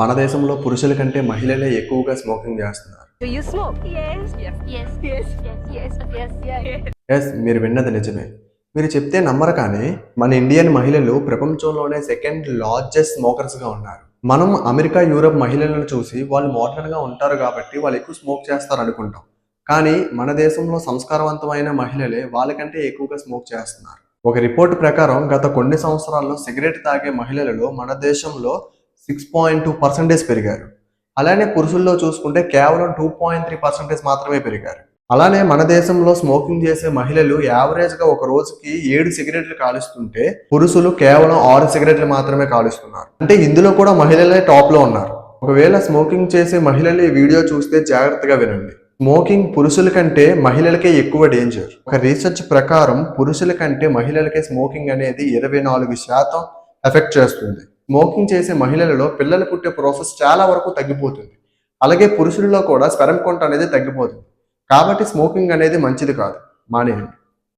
మన దేశంలో పురుషుల కంటే మహిళలే ఎక్కువగా స్మోకింగ్ చేస్తున్నారు. Do you smoke? Yes. Yes. Yes. Yes. Yes. Yes. Yes. Yes. Yes, మీరు విన్నది నిజమే. మీరు చెప్తే నమ్మరు, కానీ మన ఇండియన్ మహిళలు ప్రపంచంలోనే సెకండ్ లార్జెస్ట్ స్మోకర్స్గా ఉన్నారు. మనం అమెరికా, యూరప్ మహిళలను చూసి వాళ్ళు మోడర్న్గా ఉంటారు కాబట్టి వాళ్ళు ఎక్కువ స్మోక్ చేస్తారు అనుకుంటాం. కానీ మన దేశంలో సంస్కారవంతమైన మహిళలే వాళ్ళకంటే ఎక్కువగా స్మోక్ చేస్తున్నారు. ఒక రిపోర్ట్ ప్రకారం గత కొన్ని సంవత్సరాల్లో సిగరెట్ తాగే మహిళలలో మన దేశంలో 6.2% పెరిగారు. అలానే పురుషుల్లో చూసుకుంటే కేవలం 2.3% మాత్రమే పెరిగారు. అలానే మన దేశంలో స్మోకింగ్ చేసే మహిళలు యావరేజ్గా ఒక రోజుకి 7 సిగరెట్లు కాలుస్తుంటే పురుషులు కేవలం 6 సిగరెట్లు మాత్రమే కాలుస్తున్నారు. అంటే ఇందులో కూడా మహిళలే టాప్లో ఉన్నారు. ఒకవేళ స్మోకింగ్ చేసే మహిళలు ఈ వీడియో చూస్తే జాగ్రత్తగా వినండి. స్మోకింగ్ పురుషుల కంటే మహిళలకే ఎక్కువ డేంజర్. ఒక రీసెర్చ్ ప్రకారం పురుషుల కంటే మహిళలకే స్మోకింగ్ అనేది 24% ఎఫెక్ట్ చేస్తుంది. స్మోకింగ్ చేసే మహిళలలో పిల్లలు పుట్టే ప్రాసెస్ చాలా వరకు తగ్గిపోతుంది. అలాగే పురుషుల్లో కూడా స్పెర్మ్ కౌంట్ అనేది తగ్గిపోతుంది. కాబట్టి స్మోకింగ్ అనేది మంచిది కాదు, మానేయండి.